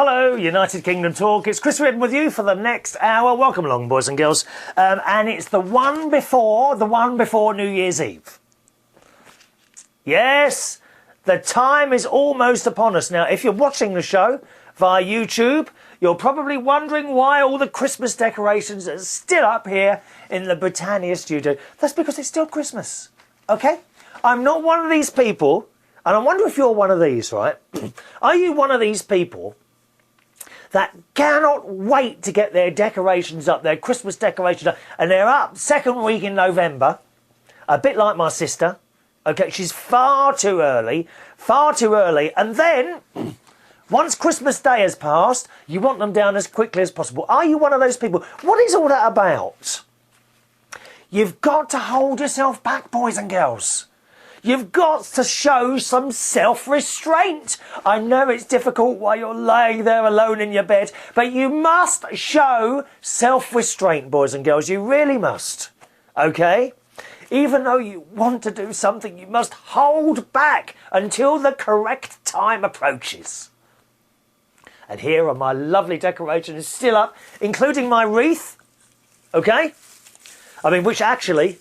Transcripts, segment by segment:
Hello, United Kingdom Talk. It's Chris Reardon with you for the next hour. Welcome along, boys and girls. And it's the one before New Year's Eve. Yes, the time is almost upon us. Now, if you're watching the show via YouTube, you're probably wondering why all the Christmas decorations are still up here in the Britannia studio. That's because it's still Christmas, okay? I'm not one of these people, and I wonder if you're one of these, right? Are you one of these people that cannot wait to get their decorations up, their Christmas decorations up, and they're up second week in November, a bit like my sister, okay? She's far too early, and then once Christmas Day has passed, you want them down as quickly as possible. Are you one of those people? What is all that about? You've got to hold yourself back, boys and girls. You've got to show some self-restraint. I know it's difficult while you're lying there alone in your bed, but you must show self-restraint, boys and girls. You really must, okay? Even though you want to do something, you must hold back until the correct time approaches. And here are my lovely decorations still up, including my wreath, okay? I mean, which actually,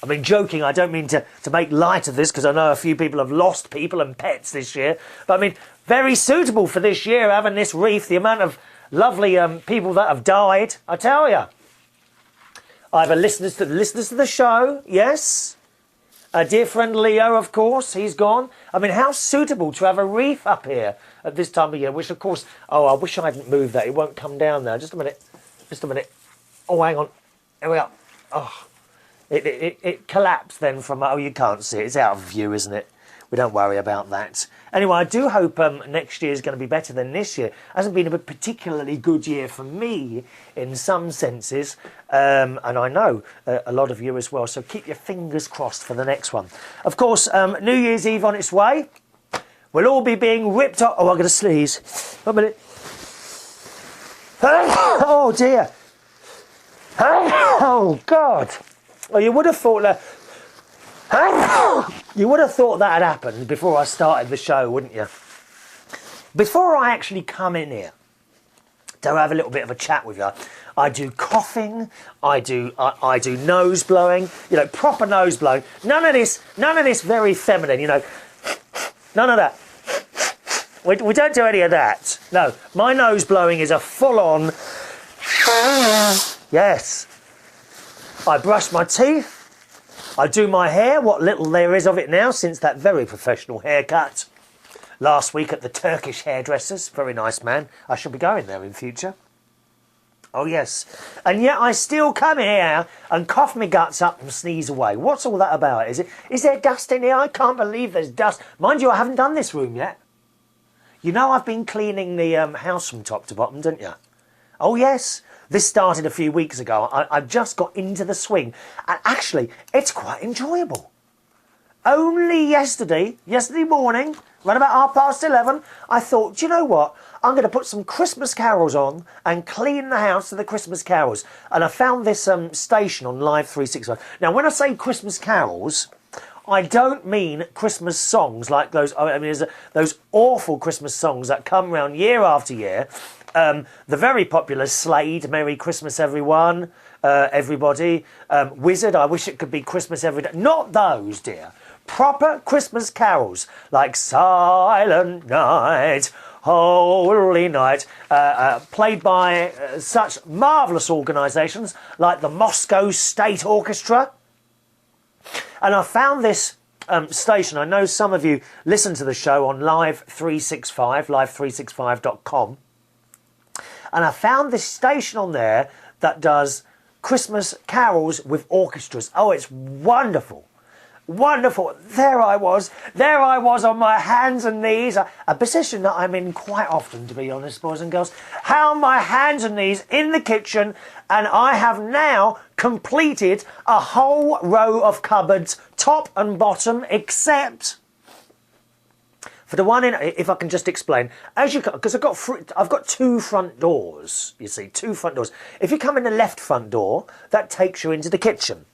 I mean, joking, I don't mean to make light of this because I know a few people have lost people and pets this year. But I mean, very suitable for this year, having this wreath, the amount of lovely people that have died, I tell you. Either listeners to the show, yes. A dear friend Leo, of course, he's gone. I mean, how suitable to have a wreath up here at this time of year, which of course, oh, I wish I hadn't moved that. It won't come down now. Just a minute. Oh, hang on. Here we are. Oh. It collapsed then from, oh, you can't see it. It's out of view, isn't it? We don't worry about that. Anyway, I do hope next year is going to be better than this year. It hasn't been a particularly good year for me in some senses, and I know a lot of you as well, so keep your fingers crossed for the next one. Of course, New Year's Eve on its way. We'll all be being ripped off. Oh, I'm going to sneeze. 1 minute. Oh, dear. Oh, God. Well, you would have thought that had happened before I started the show, wouldn't you? Before I actually come in here to have a little bit of a chat with you, I do coughing, I do nose blowing, you know, proper nose blowing. None of this very feminine, you know. None of that. We don't do any of that. No, my nose blowing is a full-on. Yes. I brush my teeth, I do my hair, what little there is of it now since that very professional haircut last week at the Turkish hairdressers. Very nice man. I shall be going there in future. Oh yes. And yet I still come here and cough my guts up and sneeze away. What's all that about? Is there dust in here? I can't believe there's dust. Mind you, I haven't done this room yet. You know I've been cleaning the house from top to bottom, don't you? Oh yes. This started a few weeks ago. I just got into the swing. And actually, it's quite enjoyable. Only yesterday morning, around about 11:30, I thought, do you know what? I'm going to put some Christmas carols on and clean the house to the Christmas carols. And I found this station on Live 365. Now, when I say Christmas carols, I don't mean Christmas songs like those. I mean, there's those awful Christmas songs that come round year after year. The very popular Slade, Merry Christmas Everyone, Everybody, Wizard, I Wish It Could Be Christmas Every Day. Not those, dear. Proper Christmas carols like Silent Night, Holy Night, played by such marvellous organisations like the Moscow State Orchestra. And I found this station. I know some of you listen to the show on Live 365, live365.com. And I found this station on there that does Christmas carols with orchestras. Oh, it's wonderful. Wonderful. There I was on my hands and knees, a position that I'm in quite often, to be honest, boys and girls. How on my hands and knees in the kitchen, and I have now completed a whole row of cupboards, top and bottom, except for the one in, if I can just explain, as you, because I've got two front doors, you see, two front doors. If you come in the left front door, that takes you into the kitchen.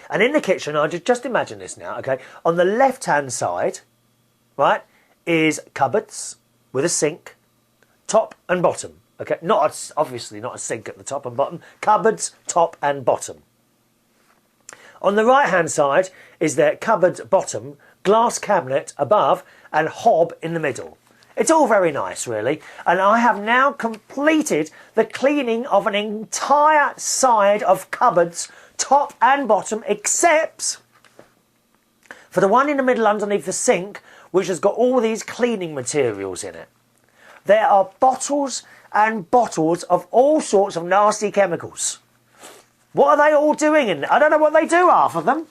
And in the kitchen, I just imagine this now, okay? On the left-hand side, right, is cupboards with a sink, top and bottom. Okay, obviously not a sink at the top and bottom. Cupboards, top and bottom. On the right-hand side is their cupboard bottom, glass cabinet above, and hob in the middle. It's all very nice, really. And I have now completed the cleaning of an entire side of cupboards, top and bottom, except for the one in the middle underneath the sink, which has got all these cleaning materials in it. There are bottles and bottles of all sorts of nasty chemicals. What are they all doing in there? I don't know what they do, half of them.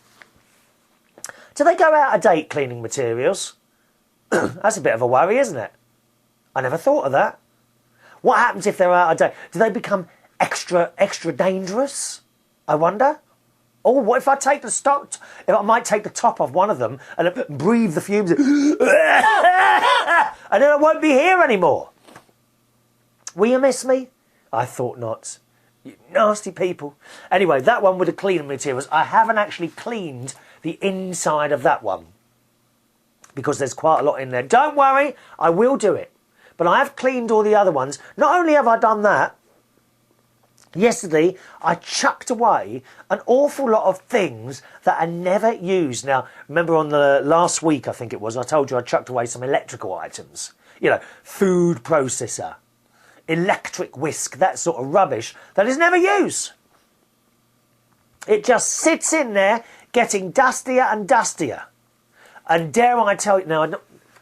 Do they go out of date, cleaning materials? That's a bit of a worry, isn't it? I never thought of that. What happens if they're out of date? Do they become extra dangerous? I wonder. Oh, what if I take the stock? If I might take the top off one of them and breathe the fumes, and then I won't be here anymore. Will you miss me? I thought not. You nasty people. Anyway, that one with the cleaning materials. I haven't actually cleaned the inside of that one because there's quite a lot in there. Don't worry, I will do it. But I have cleaned all the other ones. Not only have I done that, yesterday I chucked away an awful lot of things that I never used. Now, remember on the last week, I think it was, I told you I chucked away some electrical items. You know, food processor, electric whisk, that sort of rubbish that is never used. It just sits in there getting dustier and dustier. And dare I tell you, now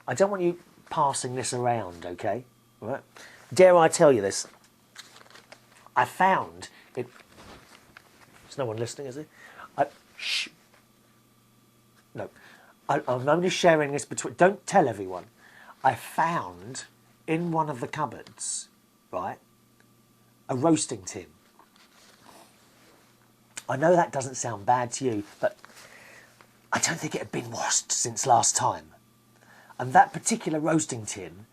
I don't want you passing this around, okay? All right? Dare I tell you this? I found it. There's no one listening, is there? Shh. No. I'm only sharing this between. Don't tell everyone. I found in one of the cupboards, right, a roasting tin. I know that doesn't sound bad to you, but I don't think it had been washed since last time. And that particular roasting tin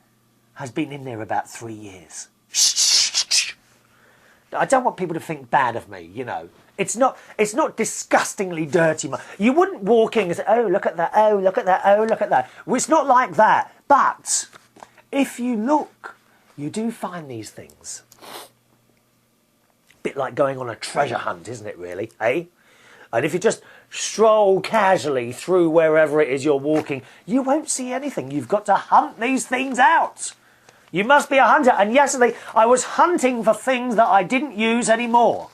has been in there about 3 years. Shh. I don't want people to think bad of me, you know. It's not disgustingly dirty. You wouldn't walk in and say, oh, look at that, oh, look at that, oh, look at that. Well, it's not like that. But if you look, you do find these things. Bit like going on a treasure hunt, isn't it, really, eh? And if you just stroll casually through wherever it is you're walking, you won't see anything. You've got to hunt these things out. You must be a hunter. And yesterday I was hunting for things that I didn't use anymore.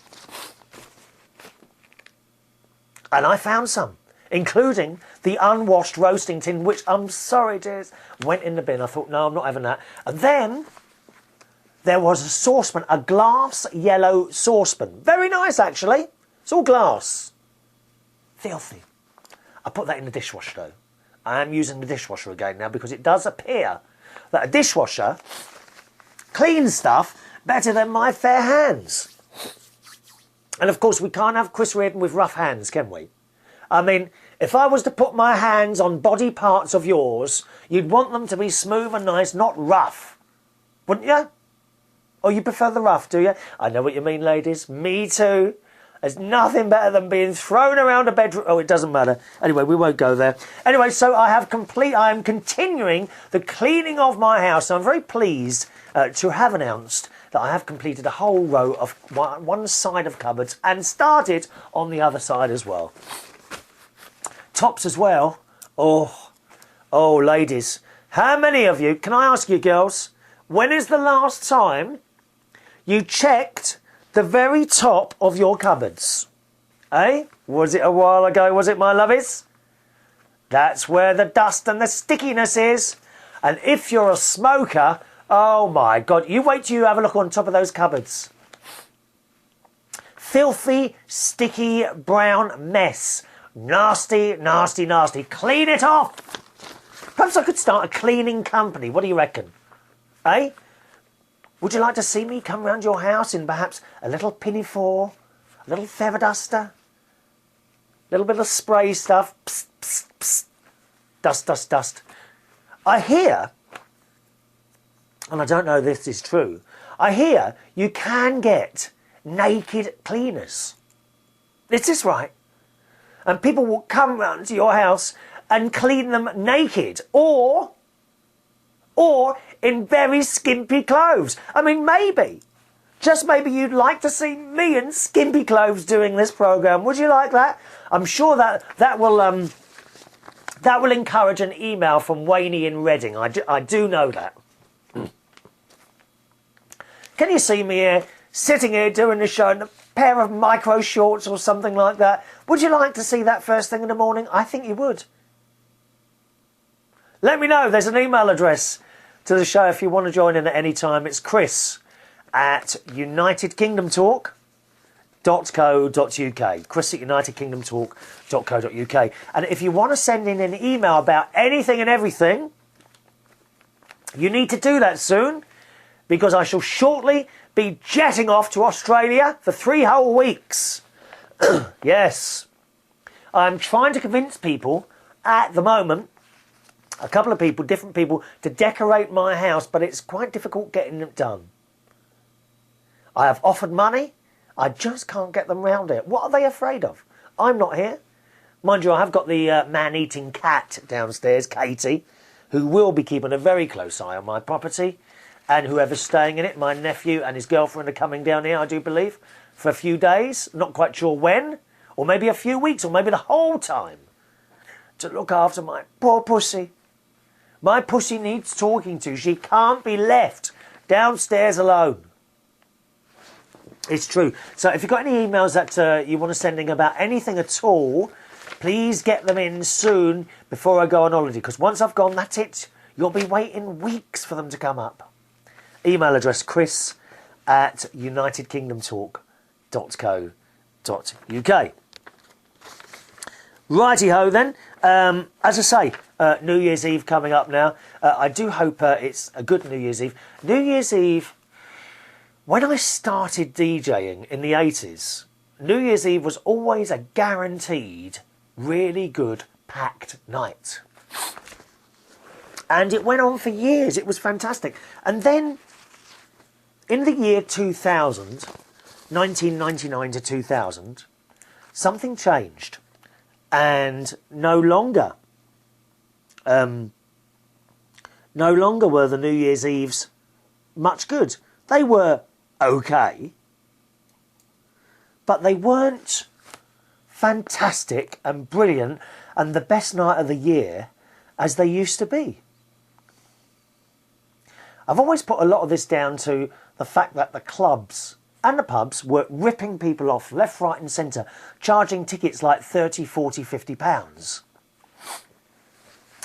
And I found some, including the unwashed roasting tin, which, I'm sorry, dears, went in the bin. I thought, no, I'm not having that. And then there was a saucepan, a glass yellow saucepan. Very nice, actually. It's all glass. Filthy. I put that in the dishwasher, though. I am using the dishwasher again now because it does appear that a dishwasher cleans stuff better than my fair hands. And, of course, we can't have Chris Reardon with rough hands, can we? I mean, if I was to put my hands on body parts of yours, you'd want them to be smooth and nice, not rough. Wouldn't you? Oh, you prefer the rough, do you? I know what you mean, ladies. Me too. There's nothing better than being thrown around a bedroom. Oh, it doesn't matter. Anyway, we won't go there. Anyway, so I am continuing the cleaning of my house. I'm very pleased to have announced that I have completed a whole row of one side of cupboards and started on the other side as well. Tops as well. Oh, ladies. How many of you, can I ask you girls, when is the last time you checked the very top of your cupboards? Eh? Was it a while ago, was it, my lovies? That's where the dust and the stickiness is. And if you're a smoker, oh my God, you wait till you have a look on top of those cupboards. Filthy, sticky, brown mess. Nasty, nasty, nasty. Clean it off. Perhaps I could start a cleaning company. What do you reckon? Eh? Would you like to see me come round your house in perhaps a little pinafore, a little feather duster, a little bit of spray stuff, psst, psst, psst. Dust, dust, dust. I hear, and I don't know if this is true, I hear you can get naked cleaners. Is this right? And people will come round to your house and clean them naked, or or in very skimpy clothes. I mean, maybe, just maybe you'd like to see me in skimpy clothes doing this programme. Would you like that? I'm sure that will encourage an email from Wayne in Reading. I do know that. Can you see me here, sitting here doing the show in a pair of micro shorts or something like that? Would you like to see that first thing in the morning? I think you would. Let me know. There's an email address to the show if you want to join in at any time. It's chris@unitedkingdomtalk.co.uk. chris@unitedkingdomtalk.co.uk. And if you want to send in an email about anything and everything, you need to do that soon, because I shall shortly be jetting off to Australia for 3 whole weeks. Yes. I'm trying to convince people at the moment, a couple of people, different people, to decorate my house, but it's quite difficult getting it done. I have offered money, I just can't get them round it. What are they afraid of? I'm not here. Mind you, I have got the man-eating cat downstairs, Katie, who will be keeping a very close eye on my property, and whoever's staying in it, my nephew and his girlfriend are coming down here, I do believe, for a few days, not quite sure when, or maybe a few weeks, or maybe the whole time, to look after my poor pussy. My pussy needs talking to. She can't be left downstairs alone. It's true. So if you've got any emails that you want to send in about anything at all, please get them in soon before I go on holiday, because once I've gone, that's it. You'll be waiting weeks for them to come up. Email address chris@unitedkingdomtalk.co.uk. Righty-ho then. As I say, New Year's Eve coming up now. I do hope it's a good New Year's Eve. New Year's Eve, when I started DJing in the 80s, New Year's Eve was always a guaranteed, really good, packed night. And it went on for years. It was fantastic. And then, in the year 2000, 1999 to 2000, something changed. And no longer were the New Year's Eves much good. They were okay, but they weren't fantastic and brilliant and the best night of the year as they used to be. I've always put a lot of this down to the fact that the clubs and the pubs were ripping people off left, right and centre, charging tickets like 30, 40, 50 pounds.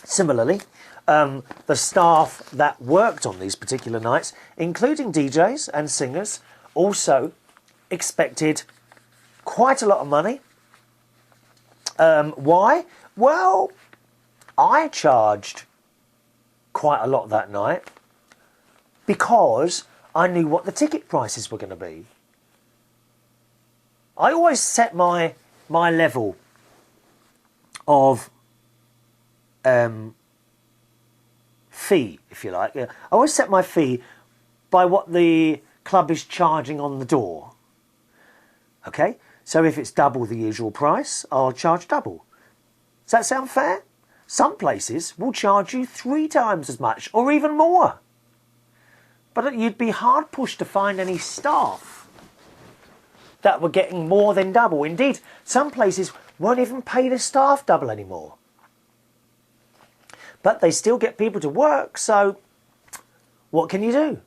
Similarly, the staff that worked on these particular nights, including DJs and singers, also expected quite a lot of money. Why? Well, I charged quite a lot that night because I knew what the ticket prices were going to be. I always set my level of fee, if you like. I always set my fee by what the club is charging on the door. Okay? So if it's double the usual price, I'll charge double. Does that sound fair? Some places will charge you 3 times as much, or even more. But you'd be hard pushed to find any staff that were getting more than double. Indeed, some places won't even pay the staff double anymore. But they still get people to work, so what can you do?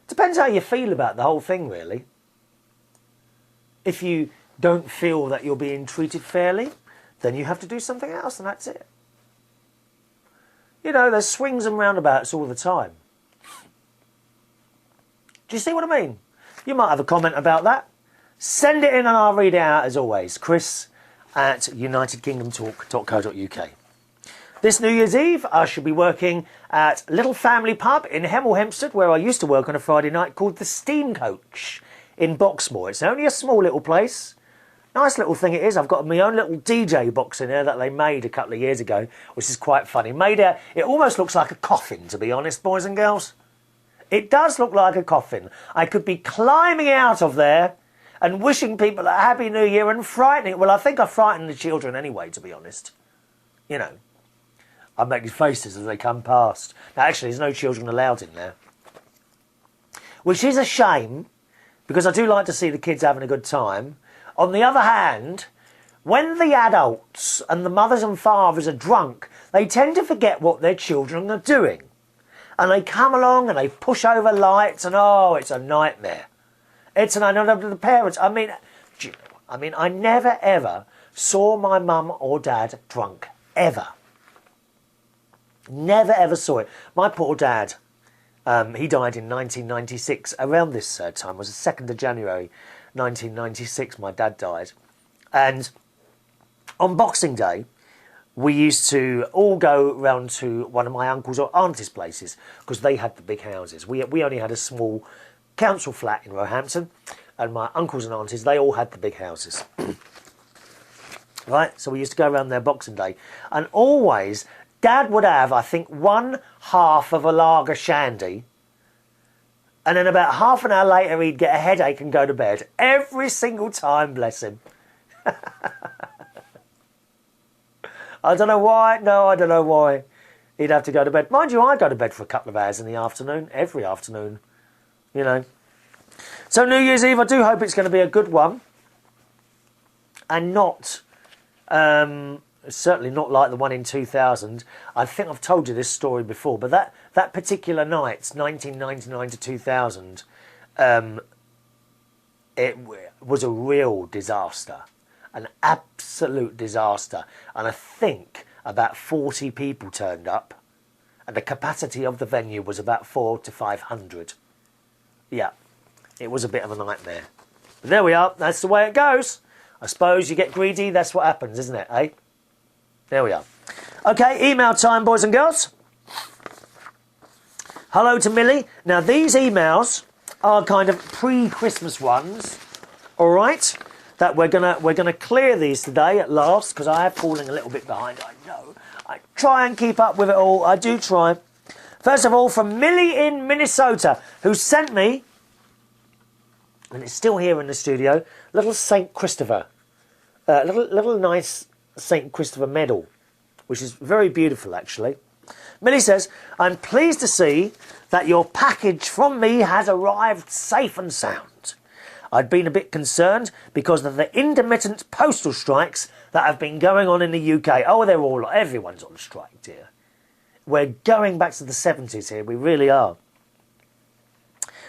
Depends how you feel about the whole thing, really. If you don't feel that you're being treated fairly, then you have to do something else, and that's it. You know, there's swings and roundabouts all the time. Do you see what I mean? You might have a comment about that. Send it in and I'll read it out as always. chris@unitedkingdomtalk.co.uk. This New Year's Eve, I shall be working at a little family pub in Hemel Hempstead, where I used to work on a Friday night, called the Steam Coach in Boxmoor. It's only a small little place. Nice little thing it is. I've got my own little DJ box in there that they made a couple of years ago, which is quite funny. It almost looks like a coffin, to be honest, boys and girls. It does look like a coffin. I could be climbing out of there and wishing people a Happy New Year and frightening. Well, I think I frighten the children anyway, to be honest. You know. I'm making faces as they come past. Now, actually, there's no children allowed in there. Which is a shame, because I do like to see the kids having a good time. On the other hand, when the adults and the mothers and fathers are drunk, they tend to forget what their children are doing. And they come along and they push over lights and, oh, it's a nightmare. It's an nightmare to the parents. I mean, I never ever saw my mum or dad drunk. Ever. Never ever saw it. My poor dad, he died in 1996. Around this time, was the 2nd of January 1996, my dad died. And on Boxing Day, we used to all go round to one of my uncles or aunties' places because they had the big houses. We only had a small council flat in Roehampton, and my uncles and aunties, they all had the big houses. Right? So we used to go around there Boxing Day, and always Dad would have, I think, 1/2 of a lager shandy, and then about half an hour later he'd get a headache and go to bed. Every single time, bless him. I don't know why. No, I don't know why. He'd have to go to bed. Mind you, I go to bed for a couple of hours in the afternoon, every afternoon, you know. So New Year's Eve, I do hope it's going to be a good one. And not, certainly not like the one in 2000. I think I've told you this story before, but that particular night, 1999 to 2000, it was a real disaster. An absolute disaster. And I think about 40 people turned up, and the capacity of the venue was about 400 to 500. Yeah, it was a bit of a nightmare. But there we are, that's the way it goes. I suppose you get greedy, that's what happens, isn't it, eh? There we are. Okay, email time, boys and girls. Hello to Millie. Now, these emails are kind of pre-Christmas ones, all right? That we're gonna clear these today at last, because I am falling a little bit behind. I know. I try and keep up with it all. I do try. First of all, from Millie in Minnesota, who sent me, and it's still here in the studio, little St. Christopher, little nice St. Christopher medal, which is very beautiful, actually. Millie says, I'm pleased to see that your package from me has arrived safe and sound. I'd been a bit concerned because of the intermittent postal strikes that have been going on in the UK. Oh, everyone's on strike, dear. We're going back to the 70s here, we really are.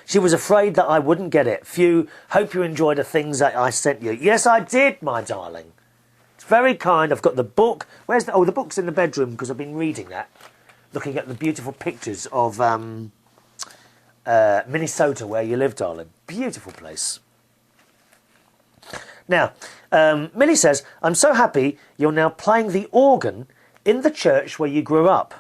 She was afraid that I wouldn't get it. Hope you enjoyed the things that I sent you. Yes, I did, my darling. It's very kind. I've got the book. The book's in the bedroom because I've been reading that. Looking at the beautiful pictures of Minnesota, where you live, darling. Beautiful place. Now, Millie says, I'm so happy you're now playing the organ in the church where you grew up.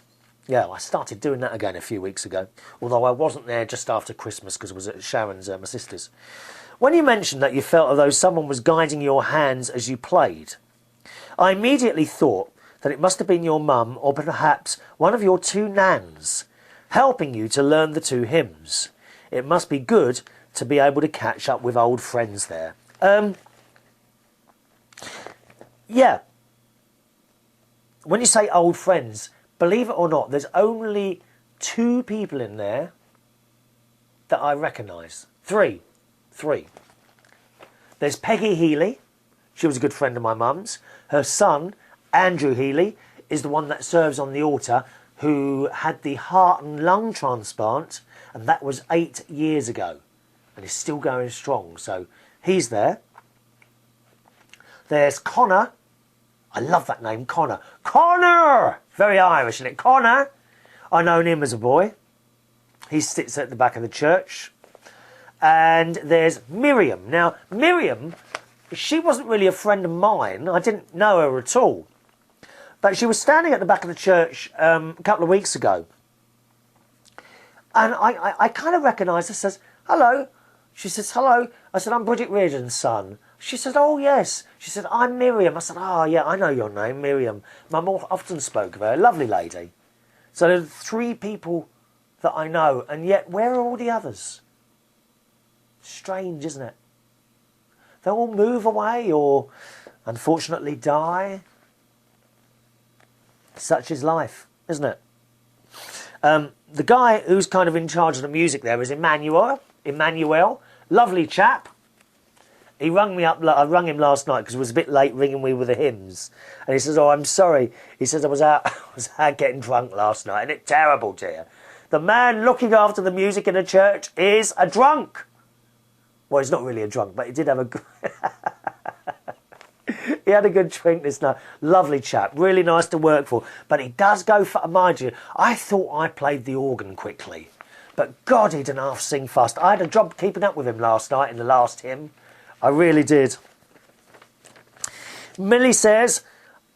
Yeah, I started doing that again a few weeks ago, although I wasn't there just after Christmas because I was at Sharon's, my sister's. When you mentioned that you felt as though someone was guiding your hands as you played, I immediately thought that it must have been your mum or perhaps one of your two nans helping you to learn the two hymns. It must be good to be able to catch up with old friends there. Yeah. When you say old friends, believe it or not, there's only 2 people in there that I recognise. 3. There's Peggy Healy. She was a good friend of my mum's. Her son, Andrew Healy, is the one that serves on the altar, who had the heart and lung transplant, and that was 8 years ago. And is still going strong, so he's there. There's Connor. I love that name, Connor. Connor! Very Irish, isn't it? Connor! I known him as a boy. He sits at the back of the church. And there's Miriam. Now, Miriam, she wasn't really a friend of mine. I didn't know her at all. But she was standing at the back of the church a couple of weeks ago. And I kind of recognised her, says, hello. She says, hello. I said, I'm Bridget Reardon's son. She said, oh, yes. She said, I'm Miriam. I said, oh, yeah, I know your name, Miriam. Mum often spoke of her. Lovely lady. So there are 3 people that I know, and yet where are all the others? Strange, isn't it? They all move away or, unfortunately, die. Such is life. isn't it? The guy who's kind of in charge of the music there is Emmanuel. Lovely chap. He rung me up. I rung him last night because it was a bit late ringing me with the hymns. And he says, "Oh, I'm sorry." He says, I was out getting drunk last night. Isn't it terrible, dear? The man looking after the music in a church is a drunk. Well, he's not really a drunk, but he did have a he had a good drink this night. Lovely chap. Really nice to work for. But he does go for, mind you, I thought I played the organ quickly. But God, he didn't half sing fast. I had a job keeping up with him last night in the last hymn. I really did. Millie says,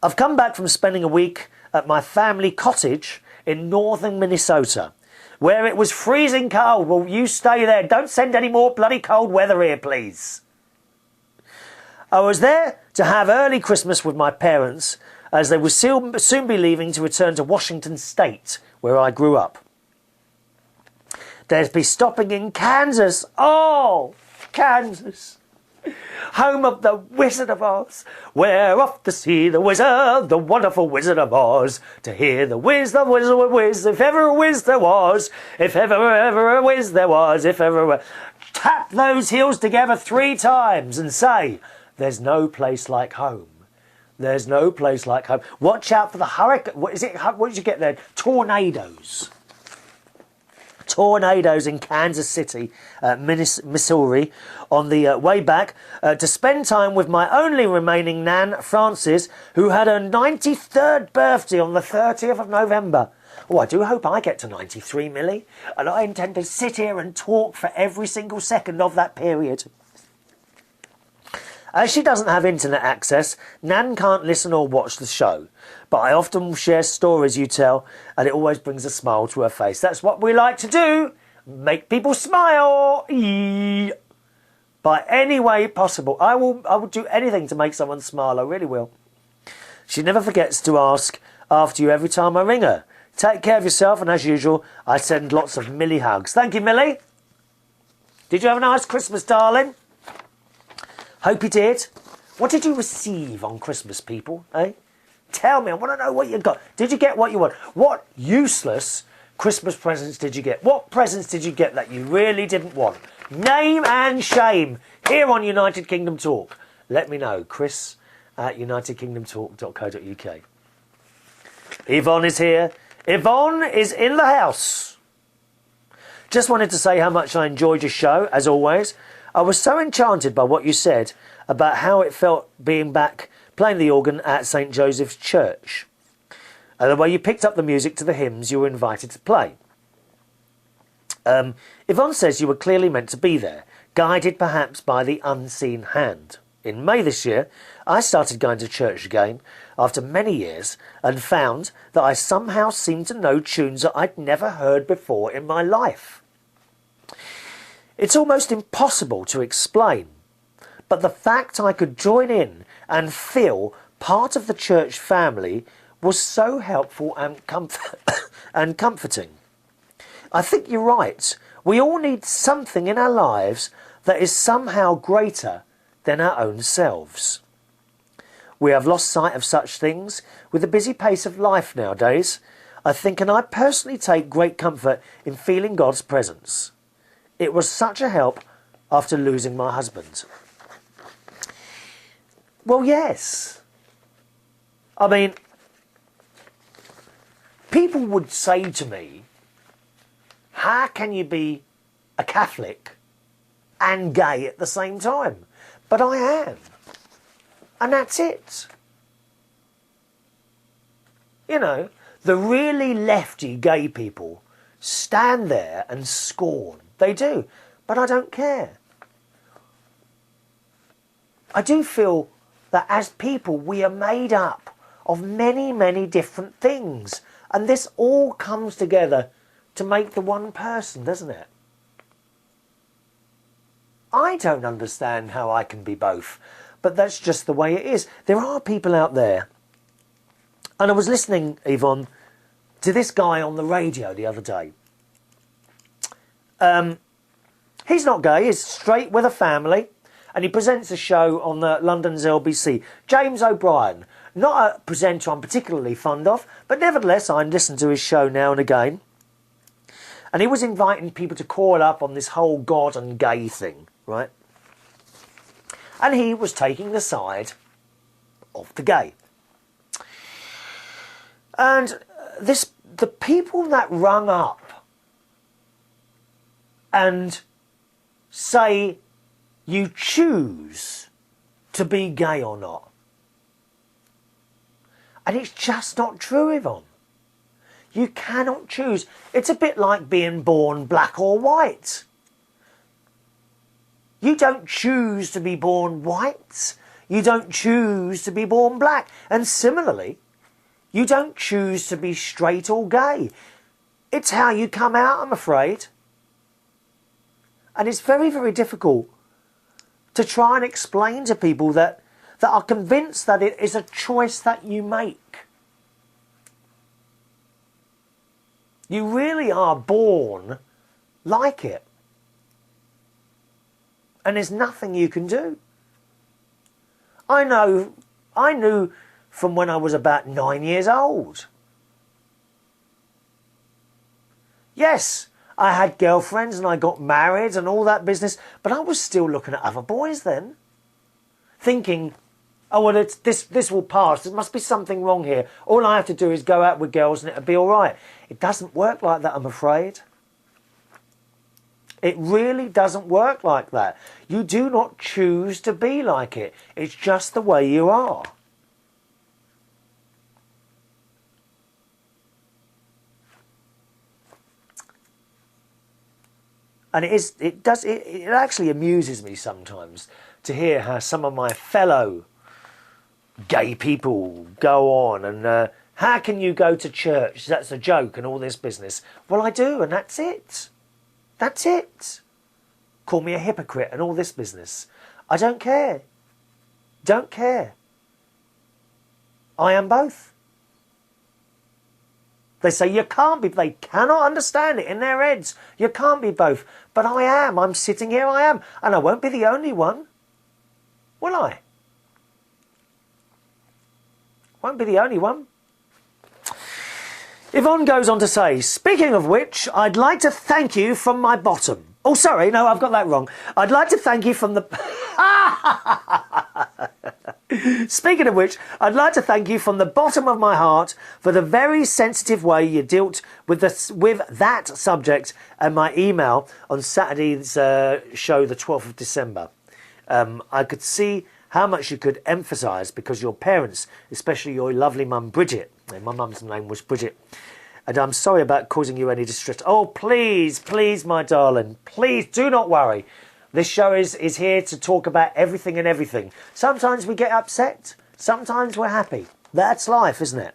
I've come back from spending a week at my family cottage in northern Minnesota, where it was freezing cold. Well, you stay there. Don't send any more bloody cold weather here, please. I was there to have early Christmas with my parents, as they would soon be leaving to return to Washington State, where I grew up. They'd be stopping in Kansas. Oh, Kansas. Home of the Wizard of Oz. We're off to see the wizard, the wonderful Wizard of Oz. To hear the whiz, if ever a whiz there was. If ever a whiz there was. If ever tap those heels together 3 times and say, there's no place like home. There's no place like home. Watch out for the hurricane. What did you get there? Tornadoes. Tornadoes in Kansas City, Missouri, on the way back to spend time with my only remaining nan, Frances, who had her 93rd birthday on the 30th of November. Oh, I do hope I get to 93, Millie, and I intend to sit here and talk for every single second of that period. As she doesn't have internet access, Nan can't listen or watch the show. But I often share stories you tell, and it always brings a smile to her face. That's what we like to do. Make people smile. By any way possible. I will do anything to make someone smile. I really will. She never forgets to ask after you every time I ring her. Take care of yourself, and as usual, I send lots of Millie hugs. Thank you, Millie. Did you have a nice Christmas, darling? Hope you did. What did you receive on Christmas, people? Eh? Tell me, I want to know what you got. Did you get what you want? What useless Christmas presents did you get? What presents did you get that you really didn't want? Name and shame. Here on United Kingdom Talk. Let me know. Chris at unitedkingdomtalk.co.uk. Yvonne is here. Yvonne is in the house. Just wanted to say how much I enjoyed your show, as always. I was so enchanted by what you said about how it felt being back playing the organ at St. Joseph's Church, and the way you picked up the music to the hymns you were invited to play. Yvonne says you were clearly meant to be there, guided perhaps by the unseen hand. In May this year, I started going to church again after many years and found that I somehow seemed to know tunes that I'd never heard before in my life. It's almost impossible to explain, but the fact I could join in and feel part of the church family was so helpful and comforting. I think you're right. We all need something in our lives that is somehow greater than our own selves. We have lost sight of such things with the busy pace of life nowadays. I think, and I personally take great comfort in feeling God's presence. It was such a help after losing my husband. Well, yes. I mean, people would say to me, how can you be a Catholic and gay at the same time? But I am. And that's it. You know, the really lefty gay people stand there and scorn. They do. But I don't care. I do feel that as people we are made up of many, many different things. And this all comes together to make the one person, doesn't it? I don't understand how I can be both, but that's just the way it is. There are people out there. And I was listening, Yvonne, to this guy on the radio the other day. He's not gay, he's straight with a family, and he presents a show on London's LBC. James O'Brien, Not a presenter I'm particularly fond of, but nevertheless I listen to his show now and again. And he was inviting people to call up on this whole God and gay thing, right? And he was taking the side of the gay. And the people that rung up and say you choose to be gay or not. And it's just not true, Yvonne. You cannot choose. It's a bit like being born black or white. You don't choose to be born white. You don't choose to be born black. And similarly, you don't choose to be straight or gay. It's how you come out, I'm afraid. And it's very, very difficult to try and explain to people that are convinced that it is a choice that you make. You really are born like it. And there's nothing you can do. I knew from when I was about 9 years old. Yes, I had girlfriends and I got married and all that business, but I was still looking at other boys then, thinking, oh, well, this will pass. There must be something wrong here. All I have to do is go out with girls and it'll be all right. It doesn't work like that, I'm afraid. It really doesn't work like that. You do not choose to be like it. It's just the way you are. And it actually amuses me sometimes to hear how some of my fellow gay people go on and how can you go to church? That's a joke and all this business. Well, I do, and that's it. That's it. Call me a hypocrite and all this business. I don't care. Don't care. I am both. They say you can't be. They cannot understand it in their heads. You can't be both. But I am. I'm sitting here, I am. And I won't be the only one. Will I? Won't be the only one. Yvonne goes on to say, speaking of which, I'd like to thank you from my bottom. Oh, sorry, no, I've got that wrong. I'd like to thank you from the... Speaking of which, I'd like to thank you from the bottom of my heart for the very sensitive way you dealt with that subject and my email on Saturday's show, the 12th of December. I could see how much you could emphasise because your parents, especially your lovely mum Bridget, and my mum's name was Bridget, and I'm sorry about causing you any distress. Oh, please, please, my darling, please do not worry. This show is here to talk about everything and everything. Sometimes we get upset. Sometimes we're happy. That's life, isn't it?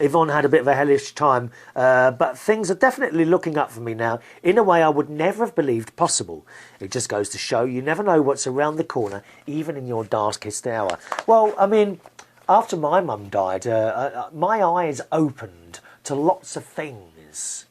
Yvonne had a bit of a hellish time, but things are definitely looking up for me now in a way I would never have believed possible. It just goes to show you never know what's around the corner, even in your darkest hour. Well, I mean, after my mum died, my eyes opened to lots of things.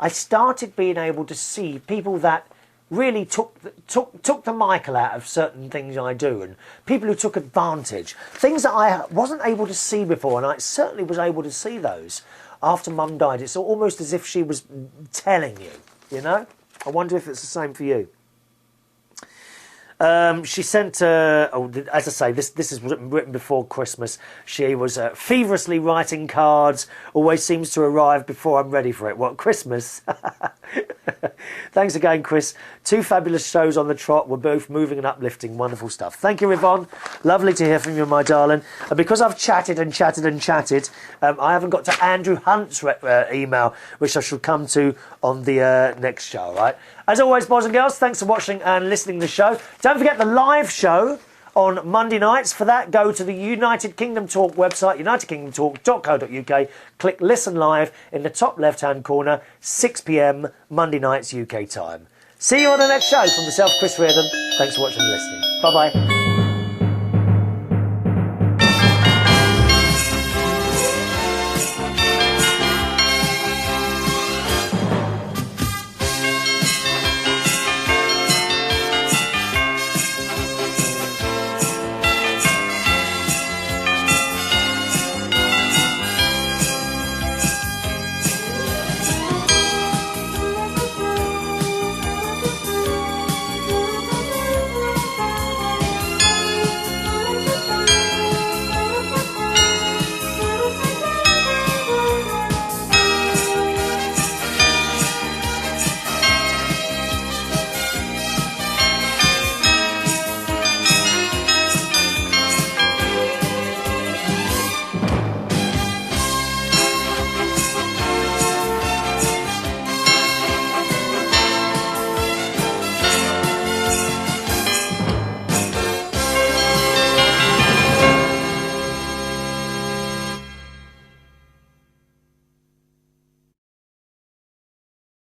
I started being able to see people that really took the Michael out of certain things I do, and people who took advantage, things that I wasn't able to see before, and I certainly was able to see those after Mum died. It's almost as if she was telling you, you know? I wonder if it's the same for you. She sent, as I say, this is written before Christmas. She was feverishly writing cards, always seems to arrive before I'm ready for it. What, Christmas? Thanks again, Chris. 2 fabulous shows on the trot. We're both moving and uplifting. Wonderful stuff. Thank you, Yvonne. Lovely to hear from you, my darling. And because I've chatted and chatted and chatted, I haven't got to Andrew Hunt's email, which I shall come to on the next show, right? As always, boys and girls, thanks for watching and listening to the show. Don't forget the live show on Monday nights. For that, go to the United Kingdom Talk website, unitedkingdomtalk.co.uk. Click Listen Live in the top left-hand corner, 6 p.m. Monday nights UK time. See you on the next show. From myself, Chris Reardon. Thanks for watching and listening. Bye-bye.